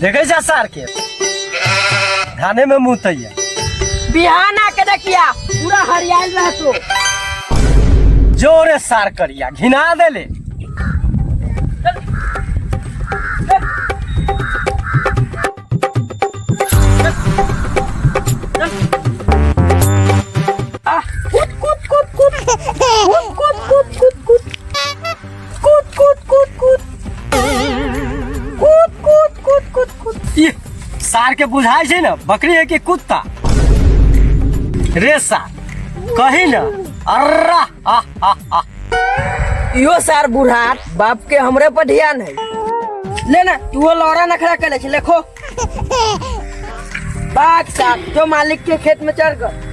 देखे जा सार के धाने में मुँह तैया बिहान आके देखिया पूरा हरियाल रह तो जोरे सार करिया घिना देले। सार के बुझाई छे ना बकरी है कि कुत्ता रे सार कही ना अर्रा यो सार बुढ़ाट बाप के हमरे पर ध्यान है लेना तू लौरा नखरा कर ले देखो बात सार जो मालिक के खेत में चढ़ कर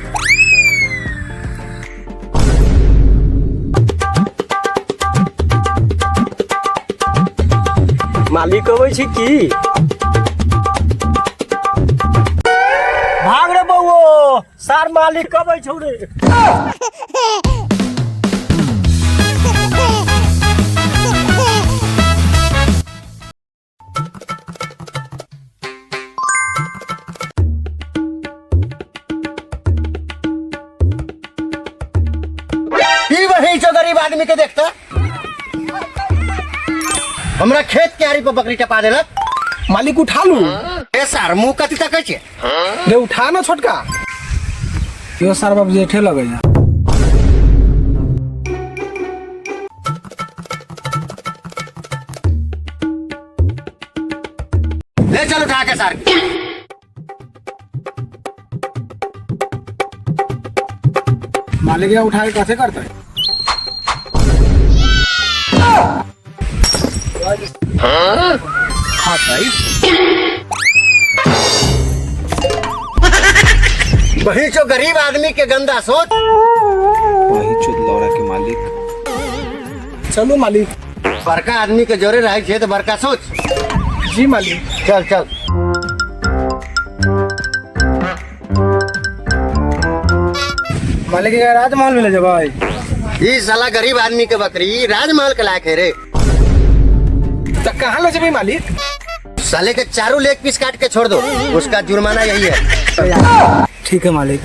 मालिक अबै छी की भाग रे बउओ सार मालिक कब छौ रे। वही जो गरीब आदमी के देखता हमरा खेत क्यारी पर बकरी टपा देलक। मालिक उठा लू ए सार मुंह कति तक छे रे उठा ना छोटका यो सार बाबू जेठे लगे जा ले चल उठा के सार मालिक या उठा के कैसे करता है हाँ भाई वही जो गरीब आदमी के गंदा सोच वही चुद लौरा के मालिक। चलो मालिक बड़का आदमी के जोरे रहे छे तो बड़का सोच। जी मालिक चल चल मालिक यार राजमहल में ले जा भाई। ये साला गरीब आदमी के बकरी राजमहल के लायक है रे। तो कहाँ ले जाबे मालिक? साले के चारों लेग पीस काट के छोड़ दो उसका जुर्माना यही है। ठीक है मालिक।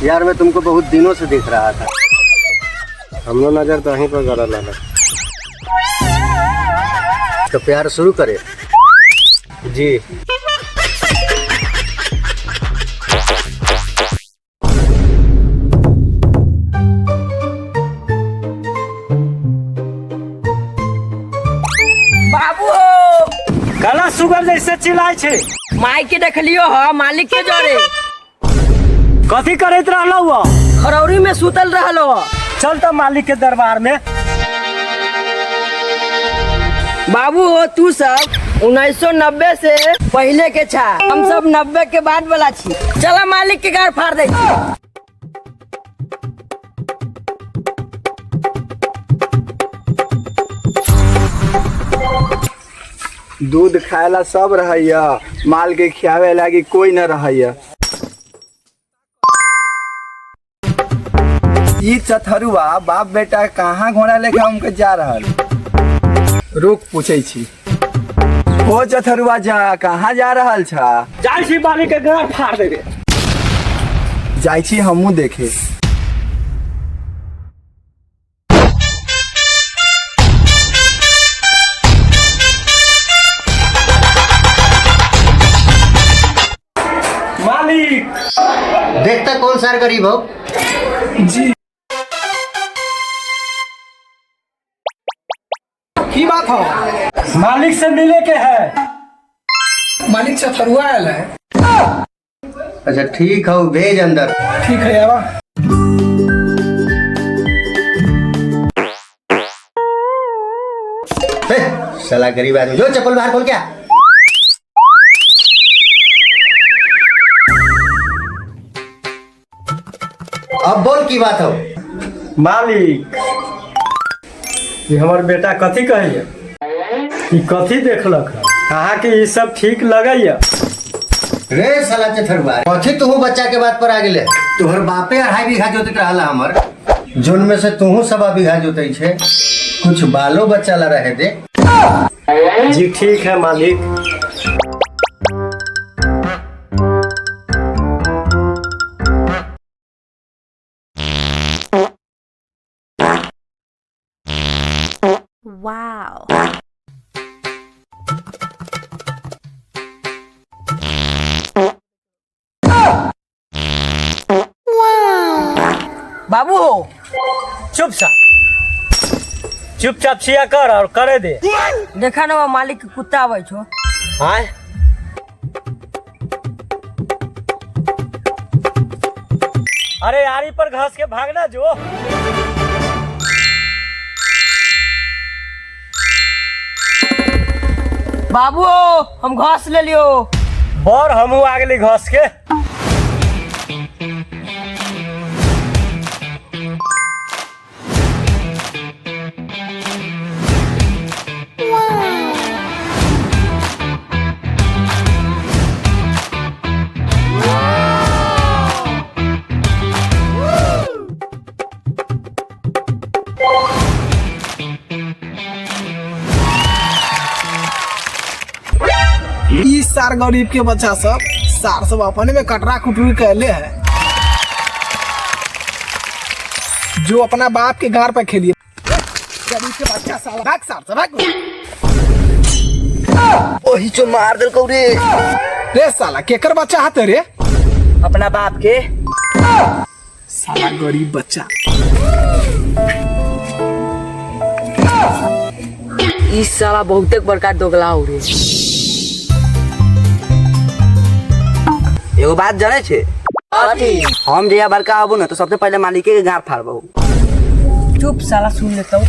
यार मैं तुमको बहुत दिनों से देख रहा था। हम लोग नजर तो वहीं पर गड़ा लगा तो प्यार शुरू करे जी। बाबू काला सुगर जैसे चिल्लाय छे माई के देख लियो हो मालिक के जोरे कथी करैत रहलौ खरौरी में सुतल रहलो। चल तो मालिक के दरबार में। बाबू हो तू सब 1990 से पहले के छा हम सब 90 के बाद वाला छी। चला मालिक के घर फाड़ दे। दूध खाएला सब रहैया माल के खियावे लागी कोई न रहैया। ई चथरुआ बाप बेटा कहाँ घोड़ा लेके हमके जा रहल रुक पूछे छी। ओ चथरुआ जा कहाँ जा रहल छा? जाय छी मालिक के घर फाड़ देबे। जाय छी हमहू देखे। मालिक देखता कौन सार गरीब हो जी की बात हो? मालिक से मिले के है। मालिक चथरुआ आयल है। अच्छा ठीक है भेज अंदर। ठीक है यार। साला गरीब आदमी जो चप्पल बाहर खोल क्या अब बोल की बात हो। मालिक, ये हमार बेटा कथी कहिए, ई कथी देखलक है, कहा कि ये सब ठीक लगैया। रे साला चथरुआ, कथी तू बच्चा के बात पर आ गेले। तोहर बापे 2.5 बीघा जोतित रहला हमर, जोन में से तू 1.25 बीघा जोतई छे। कुछ बालो बच्चा ला रहे दे। जी ठीक है मालिक। Wow. बाबू हो चुपचाप छिया कर और करे दे। देखा ना वो मालिक के कुत्ता आवे छो। आय अरे आरी पर घास के भागना जो। बाबू हो, हम घास ले लियो। बर हमू आ गेली घास के। ई सार गरीब के बच्चा सब अपने में कटरा कुटरी कहले है, जो अपना बाप के गार पे खेलिए। गरीब के बच्चा साला भाग सार से भाग। ओही चो मार दिल को रे। रे साला केकर बच्चा हाथे रे? अपना बाप के। साला गरीब बच्चा। इस साला बहुते बड़का दोगला हो रे। एगो बात जाने छे, हम जया बड़का हबो ना तो सबसे पहले मालिक के गार फाड़बो। चुप साला, सुन लेता हूँ।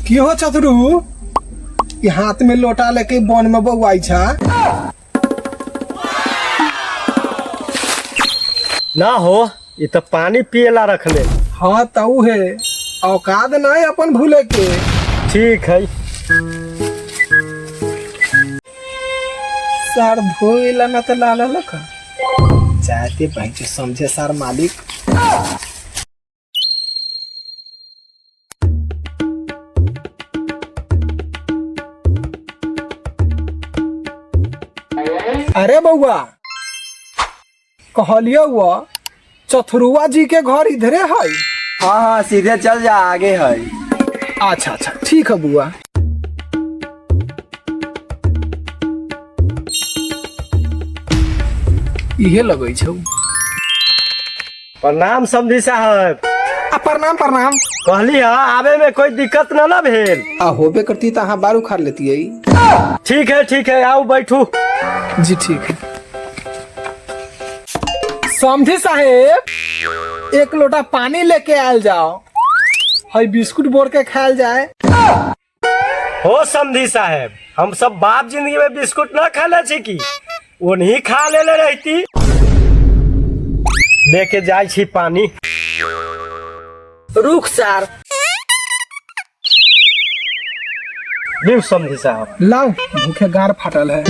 की हो चतुरू, ये हाथ में लोटा लेके वन में बउआई छा। ना हो, ये तो पानी पिएला रखले। हाँ तऊ है, औकात नहीं अपन भूले के। ठीक है। सर धोइला न तो लाला लख चाहते पहुंचे समझे सर मालिक। अरे बउआ, कहलियो वो चथरुआ जी के घर इधरे है। हाँ हाँ सीधे चल जा, आगे है। अच्छा अच्छा ठीक है बुआ। इहे लगै छौ। प्रणाम समधी साहब। प्रणाम प्रणाम। कहली है आवे में कोई दिक्कत ना भेल। होबे करती तो अहाँ बारू खा लेती है। ठीक है, आओ बैठू। जी ठीक है। समझे साहेब, एक लोटा पानी लेके आयल जाओ, हई बिस्कुट बोर के खायल जाए। हो समधी साहब, हम सब बाप जिंदगी में बिस्कुट ना खाले छी की, वो नहीं खा ले रहती। लेके जाय छी पानी। रुक सार। लियो समधी साहब। लाओ, भूखे गार फाटल है।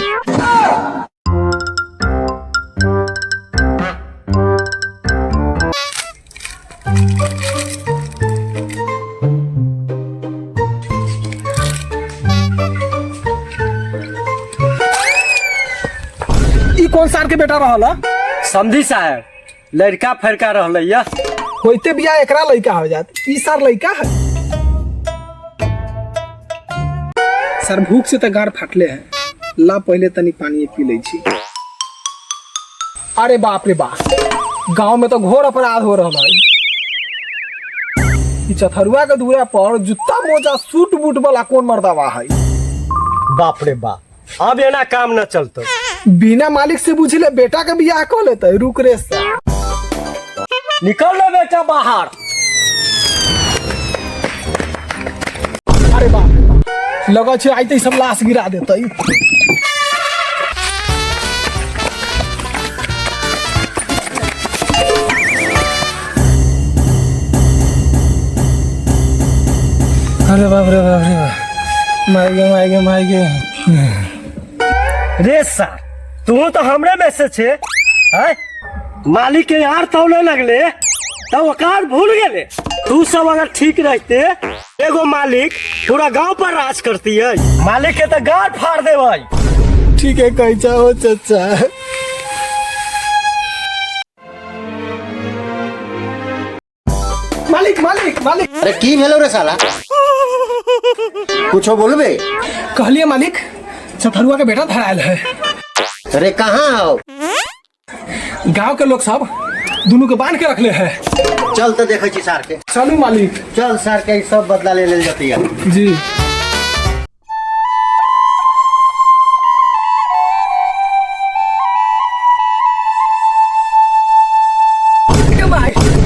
ई कौन सार के बेटा रहला? समधी साहब, लड़का फड़का रहलैया। होते बिया एकरा लड़का हो जात। ई सार लड़का है। सर भूख से तो गार फाटले है। ला पहले तनी पानी पी ले छी। अरे बाप रे बाप, गांव में तो घोर अपराध हो रहा है। ई चथरुआ के दूरा पर जूता मोजा सूट बूट वाला कौन मर्दावा है? बाप रे बाप, अब एना काम न चलतो। बिना मालिक से पूछले बेटा के बियाह कर लेते। रुक रे सा, निकल लो बेटा बाहर। अरे बाप रे बाप, लगा छे आइते सब लाश गिरा देते। अरे बाप रे बाप रे बाप, मार गए। रे सर तू तो हमरे में से छे हैं? मालिक के यार तौले लगले तो औकात भूल गेले। तू सब अगर ठीक रहते एगो मालिक पूरा गांव पर राज करती है। मालिक के तो गांड फाड़ दे भाई। ठीक है कैसा हो चाचा। मालिक मालिक मालिक अरे की भेलो रे साला, कुछो बोलबे? कहलिए मालिक चथरुआ के बेटा धरायल है। अरे कहाँ हो? गांव के लोग सब दोनों के बांध के रखले है। चल तो देखे छी सार के। चलू मालिक। चल सार के सब बदला ले लेल जाती है। जी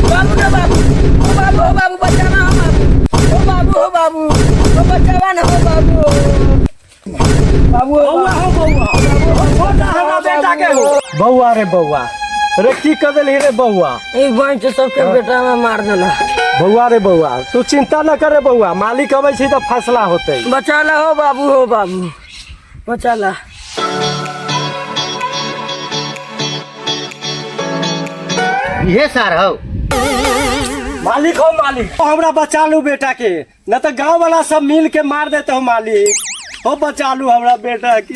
बाबू ना बाबू, ओ बाबू हो बाबू, बचाना हो बाबू, ओ बाबू हो बाबू, ओ बचाना हो बाबू, बाबू हो हमारा बेटा के हो। बउआ रे बउआ, अरे की कर देली रे बउआ? एक बहन से सबके बेटा में मार देला। बउआ रे बउआ तू चिंता न करे बउआ, मालिक अबै छी तो फैसला होते। बचाला हो बाबू, बचाला। ये सार हो मालिक हो मालिक, हमरा बचा लू बेटा के, न तो गांव वाला सब मिल के मार देते हो। मालिक हो बचा लू हमरा बेटा के।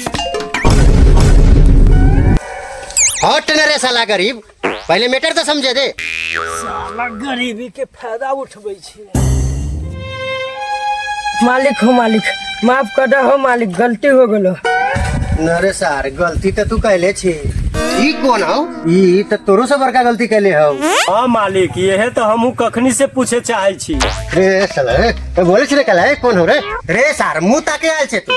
हट न रे साला गरीब, पहले मैटर तो समझे दे। साला गरीबी के फायदा उठबै छी। मालिक हो मालिक, माफ कर दो हो मालिक, गलती हो गलो। न रे सार गलती तो तू कहले छी। ई कौन हो? ई तो तोरो से बड़का गलती कहले हो। हाँ मालिक ये तो हमहू कखनी से पूछे चाहे छी। रे साला तो बोले छी रे कला है कौन हो रे? रे सार मुंह ताके आयल छे तू।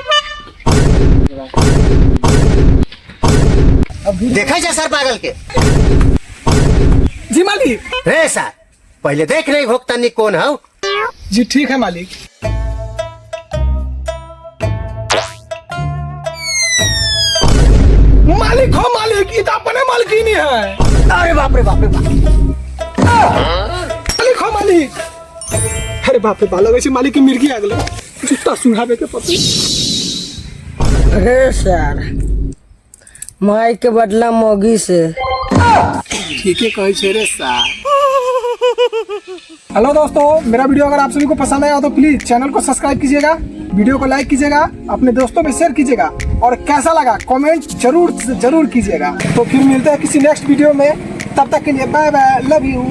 देखा जा सर पागल के। जी मालिक। रे सार पहले देख नहीं भोगतानी कौन हो। जी ठीक है मालिक। मालिक हो मालिक, ये तो अपने मालकिनी है। अरे बाप रे बाप रे बाप। मालिक हो मालिक। अरे बाप रे बाप, लगे छे मालिक की मिर्गी आ गेलो। जूता सुंघाबे के पति। अरे सर माई के बदला मोगी से। ठीक है कहे छे रे सार। हेलो दोस्तों, मेरा वीडियो अगर आप सभी को पसंद आया तो प्लीज चैनल को सब्सक्राइब कीजिएगा, वीडियो को लाइक कीजिएगा, अपने दोस्तों में शेयर कीजिएगा और कैसा लगा कमेंट जरूर कीजिएगा। तो फिर मिलते हैं किसी नेक्स्ट वीडियो में, तब तक के लिए बाय बाय, लव यू।